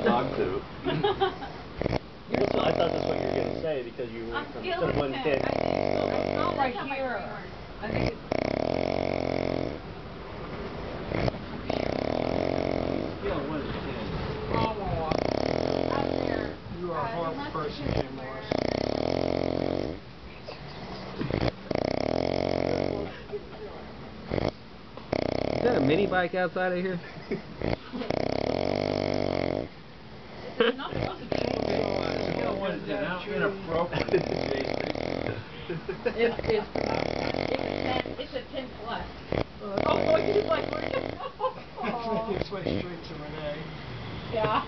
dog poop. I thought that's what you were going to say because you went from instead of one kid. It's not right here. I think it's... You are a horrible person, Jim Morris. Is that a mini bike outside of here? It's a 10 plus. Oh, he's like, where'd you go? It's making its way straight to Renee. Yeah.